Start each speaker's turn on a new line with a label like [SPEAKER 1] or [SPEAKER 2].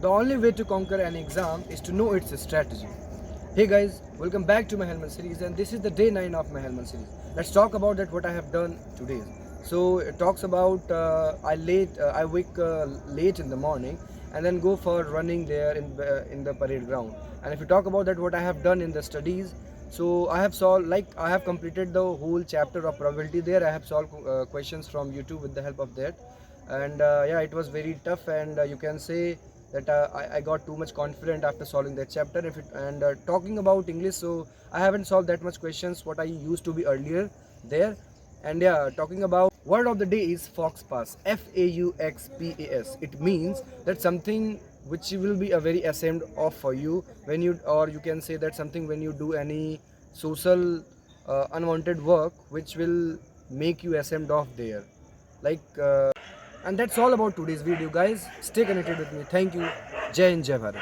[SPEAKER 1] The only way to conquer an exam is to know its strategy. Hey guys, welcome back to my Helmet series, and this is the day 9 of my Helmet series. Let's talk about that what I have done today. So it talks about I wake late in the morning and then go for running there in the parade ground. And if you talk about that what I have done in the studies, so I have completed the whole chapter of probability there. I have solved questions from YouTube with the help of that, and yeah, it was very tough, and you can say that I got too much confident after solving that chapter. Talking about English, so I haven't solved that much questions what I used to be earlier there. And yeah, talking about word of the day is fox pass, FAUXPAS. It means that something which will be a very ashamed of for you when you, or you can say that something when you do any social unwanted work which will make you ashamed of there, like and that's all about today's video, guys. Stay connected with me. Thank you. Jai Hind, Jai Bharat.